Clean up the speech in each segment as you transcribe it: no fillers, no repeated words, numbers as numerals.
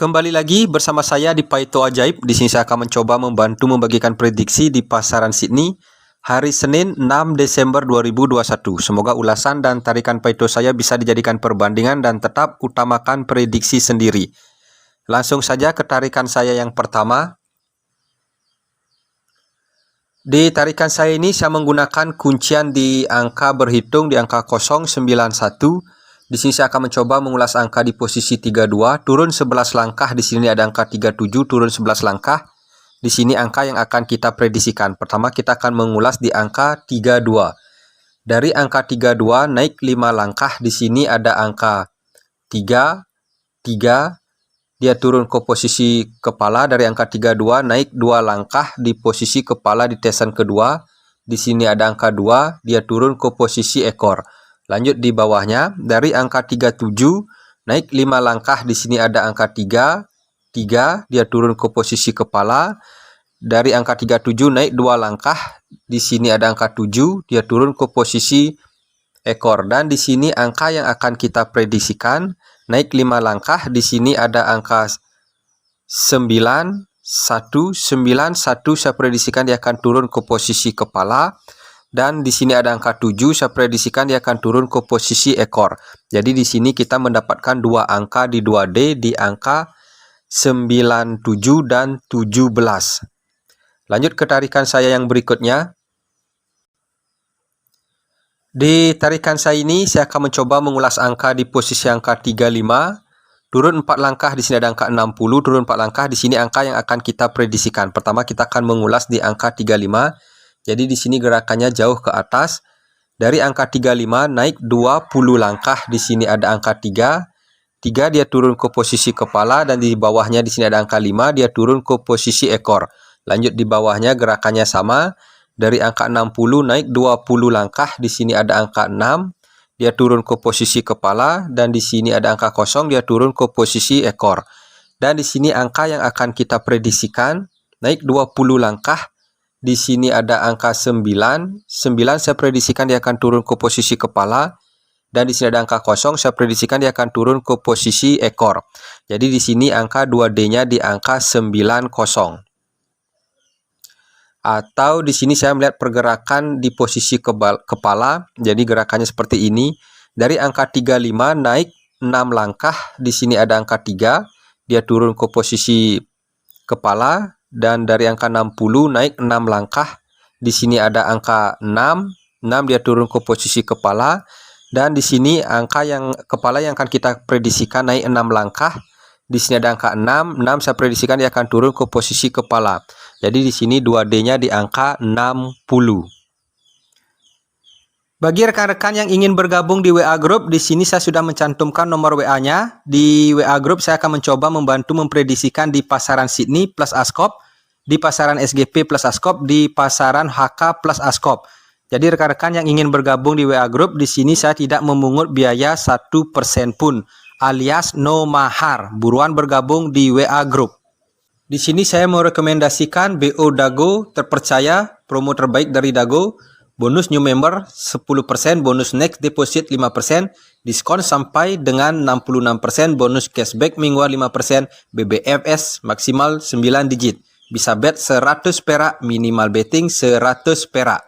Kembali lagi bersama saya di Paito Ajaib. Di sini saya akan mencoba membantu membagikan prediksi di pasaran Sydney hari Senin 6 Desember 2021. Semoga ulasan dan tarikan Paito saya bisa dijadikan perbandingan dan tetap utamakan prediksi sendiri. Langsung saja ke tarikan saya yang pertama. Di tarikan saya ini saya menggunakan kuncian di angka berhitung di angka 091. Di sini saya akan mencoba mengulas angka di posisi 32, turun 11 langkah. Di sini ada angka 37, turun 11 langkah. Di sini angka yang akan kita prediksikan. Pertama kita akan mengulas di angka 32. Dari angka 32 naik 5 langkah. Di sini ada angka 3, 3. Dia turun ke posisi kepala. Dari angka 32 naik 2 langkah di posisi kepala di tesan kedua. Di sini ada angka 2, dia turun ke posisi ekor. Lanjut di bawahnya, dari angka 37 naik 5 langkah. Di sini ada angka 3, 3, dia turun ke posisi kepala. Dari angka 37 naik 2 langkah. Di sini ada angka 7, dia turun ke posisi ekor. Dan di sini angka yang akan kita prediksikan naik 5 langkah. Di sini ada angka 9, 1, 9, 1. Saya prediksikan dia akan turun ke posisi kepala. Dan di sini ada angka 7, saya prediksikan dia akan turun ke posisi ekor. Jadi di sini kita mendapatkan dua angka di 2D di angka 97 dan 17. Lanjut ke tarikan saya yang berikutnya. Di tarikan saya ini saya akan mencoba mengulas angka di posisi angka 35. Turun 4 langkah, di sini ada angka 60, turun 4 langkah. Di sini angka yang akan kita prediksikan. Pertama kita akan mengulas di angka 35. Jadi di sini gerakannya jauh ke atas. Dari angka 35 naik 20 langkah. Di sini ada angka 3. 3 dia turun ke posisi kepala, dan di bawahnya di sini ada angka 5, dia turun ke posisi ekor. Lanjut di bawahnya gerakannya sama. Dari angka 60 naik 20 langkah. Di sini ada angka 6. Dia turun ke posisi kepala, dan di sini ada angka 0, dia turun ke posisi ekor. Dan di sini angka yang akan kita prediksikan naik 20 langkah. Di sini ada angka 9. 9 saya prediksikan dia akan turun ke posisi kepala. Dan di sini ada angka 0, saya prediksikan dia akan turun ke posisi ekor. Jadi di sini angka 2D-nya di angka 90. Atau di sini saya melihat pergerakan di posisi kepala. Jadi gerakannya seperti ini. Dari angka 35 naik 6 langkah. Di sini ada angka 3. Dia turun ke posisi kepala. Dan dari angka 60 naik 6 langkah. Di sini ada angka 6. 6 dia turun ke posisi kepala. Dan di sini angka yang kepala yang akan kita prediksikan naik 6 langkah. Di sini ada angka 6. 6 saya prediksikan dia akan turun ke posisi kepala. Jadi di sini 2D-nya di angka 60. Bagi rekan-rekan yang ingin bergabung di WA Group, di sini saya sudah mencantumkan nomor WA-nya. Di WA Group saya akan mencoba membantu memprediksikan di pasaran Sydney plus Ascop, di pasaran SGP plus Ascop, di pasaran HK plus Ascop. Jadi rekan-rekan yang ingin bergabung di WA Group, di sini saya tidak memungut biaya 1% pun, alias no mahar. Buruan bergabung di WA Group. Di sini saya merekomendasikan BO Dago terpercaya, promo terbaik dari Dago. Bonus new member 10%, bonus next deposit 5%, diskon sampai dengan 66%, bonus cashback mingguan 5%, BBFS maksimal 9 digit. Bisa bet 100 perak, minimal betting 100 perak.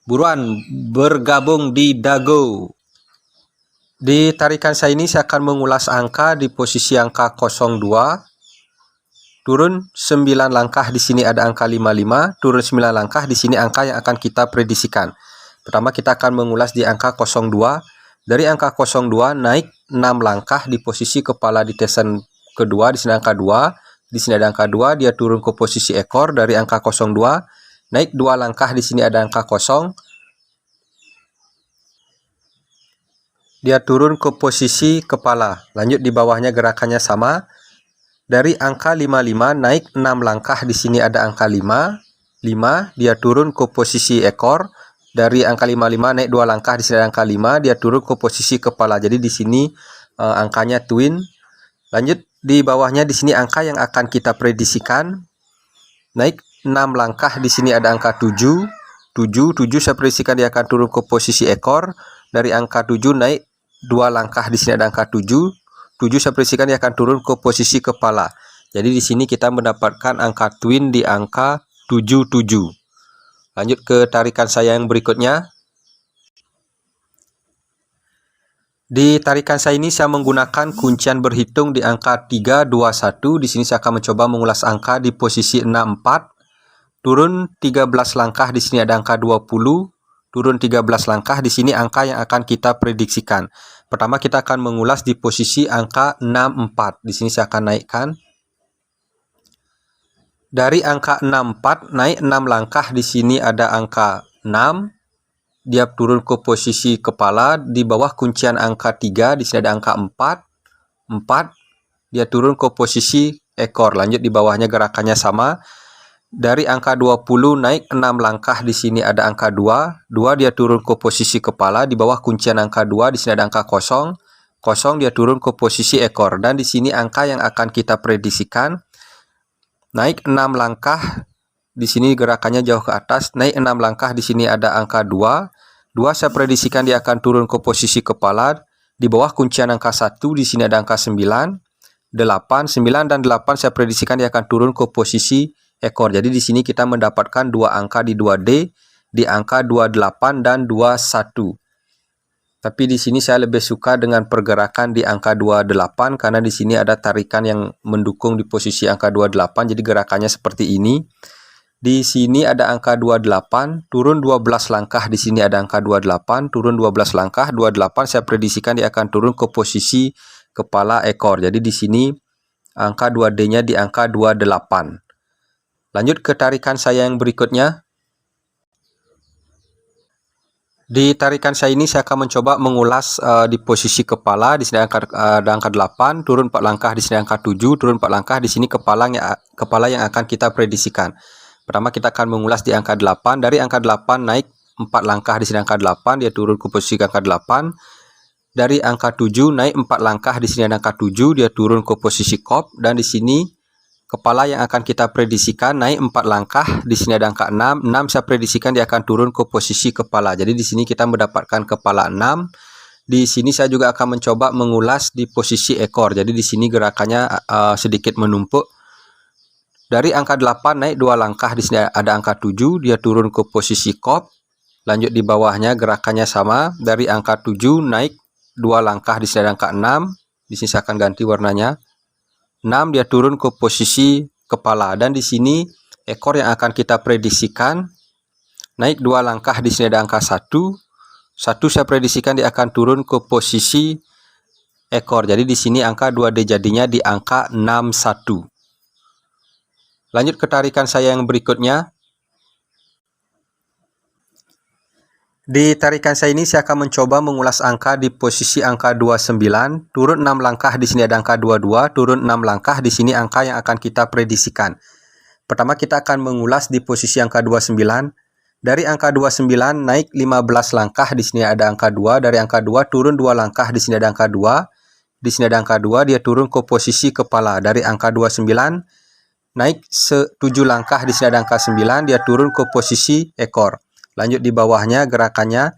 Buruan bergabung di Dago. Di tarikan saya ini saya akan mengulas angka di posisi angka 02. Turun 9 langkah, di sini ada angka 55, turun 9 langkah, di sini angka yang akan kita prediksikan. Pertama kita akan mengulas di angka 02. Dari angka 02 naik 6 langkah di posisi kepala di tesan kedua, di sini angka 2. Di sini ada angka 2, dia turun ke posisi ekor. Dari angka 02 naik 2 langkah, di sini ada angka 0. Dia turun ke posisi kepala. Lanjut di bawahnya gerakannya sama. Dari angka 55 naik 6 langkah, di sini ada angka 5. 5 dia turun ke posisi ekor. Dari angka 55 naik 2 langkah, di sini ada angka 5, dia turun ke posisi kepala. Jadi di sini angkanya twin. Lanjut di bawahnya di sini angka yang akan kita prediksikan naik 6 langkah, di sini ada angka 7. 7 saya prediksikan dia akan turun ke posisi ekor. Dari angka 7 naik 2 langkah, di sini ada angka 7. 7 saya prediksikan dia akan turun ke posisi kepala. Jadi di sini kita mendapatkan angka twin di angka 77. Lanjut ke tarikan saya yang berikutnya. Di tarikan saya ini saya menggunakan kuncian berhitung di angka 321. Di sini saya akan mencoba mengulas angka di posisi 64. Turun 13 langkah, di sini ada angka 20. Turun 13 langkah, di sini angka yang akan kita prediksikan. Pertama kita akan mengulas di posisi angka 64. Di sini saya akan naikkan. Dari angka 64 naik 6 langkah, di sini ada angka 6. Dia turun ke posisi kepala, di bawah kuncian angka 3, di sini ada angka 4. Dia turun ke posisi ekor. Lanjut di bawahnya gerakannya sama. Dari angka 20 naik 6 langkah, di sini ada angka 2. Dia turun ke posisi kepala, di bawah kuncian angka 2, di sini ada angka 0. Dia turun ke posisi ekor. Dan di sini angka yang akan kita prediksikan naik 6 langkah. Di sini gerakannya jauh ke atas, naik 6 langkah, di sini ada angka 2. Saya prediksikan dia akan turun ke posisi kepala, di bawah kuncian angka 1, di sini ada angka 9, 8, 9 dan 8 saya prediksikan dia akan turun ke posisi ekor. Jadi di sini kita mendapatkan dua angka di 2D, di angka 28 dan 21. Tapi di sini saya lebih suka dengan pergerakan di angka 28 karena di sini ada tarikan yang mendukung di posisi angka 28, jadi gerakannya seperti ini. Di sini ada angka 28, turun 12 langkah, di sini ada angka 28, turun 12 langkah, 28 saya prediksikan dia akan turun ke posisi kepala ekor. Jadi di sini angka 2D-nya di angka 28. Lanjut ke tarikan saya yang berikutnya. Di tarikan saya ini saya akan mencoba mengulas di posisi kepala. Di sini ada angka 8, turun 4 langkah, di sini angka 7, turun 4 langkah, di sini kepala yang akan kita prediksikan. Pertama kita akan mengulas di angka 8. Dari angka 8 naik 4 langkah, di sini angka 8, dia turun ke posisi angka 8. Dari angka 7 naik 4 langkah, di sini ada angka 7, dia turun ke posisi kop. Dan di sini kepala yang akan kita prediksikan naik 4 langkah, di sini ada angka 6. 6 saya prediksikan dia akan turun ke posisi kepala. Jadi di sini kita mendapatkan kepala 6. Di sini saya juga akan mencoba mengulas di posisi ekor. Jadi di sini gerakannya sedikit menumpuk. Dari angka 8 naik 2 langkah, di sini ada angka 7, dia turun ke posisi kop. Lanjut di bawahnya gerakannya sama. Dari angka 7 naik 2 langkah, di sini ada angka 6. Di sini saya akan ganti warnanya. 6 dia turun ke posisi kepala. Dan di sini ekor yang akan kita prediksikan naik 2 langkah, di sini ada angka 1. 1 saya prediksikan dia akan turun ke posisi ekor. Jadi di sini angka 2D jadinya di angka 61. Lanjut ke tarikan saya yang berikutnya. Di tarikan saya ini saya akan mencoba mengulas angka di posisi angka 29, turun 6 langkah, di sini ada angka 22, turun 6 langkah, di sini angka yang akan kita prediksikan. Pertama kita akan mengulas di posisi angka 29. Dari angka 29 naik 15 langkah, di sini ada angka 2, dari angka 2 turun 2 langkah, di sini ada angka 2. Di sini ada angka 2, dia turun ke posisi kepala. Dari angka 29 naik 7 langkah, di sini ada angka 9, dia turun ke posisi ekor. Lanjut di bawahnya gerakannya.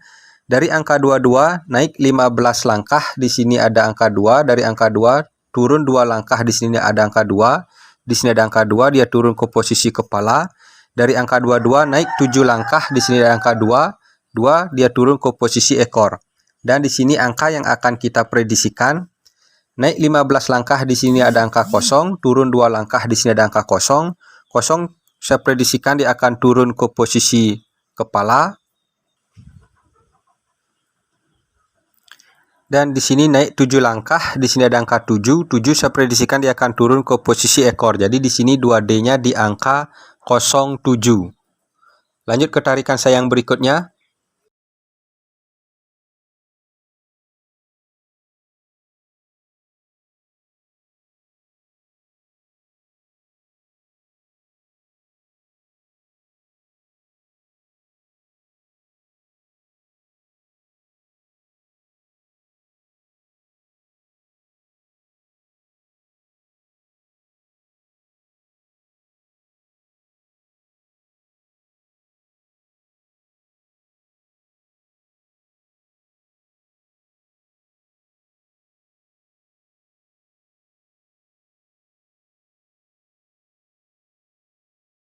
Dari angka 22 naik 15 langkah, di sini ada angka 2, dari angka 2 turun 2 langkah, di sini ada angka 2. Di sini ada angka 2, dia turun ke posisi kepala. Dari angka 22 naik 7 langkah, di sini ada angka 2, dia turun ke posisi ekor. Dan di sini angka yang akan kita prediksikan naik 15 langkah, di sini ada angka 0, turun 2 langkah, di sini ada angka 0. 0 saya prediksikan dia akan turun ke posisi kepala. Dan di sini naik 7 langkah, di sini ada angka 7. 7 saya prediksikan dia akan turun ke posisi ekor. Jadi di sini 2D-nya di angka 07. Lanjut ke tarikan saya yang berikutnya.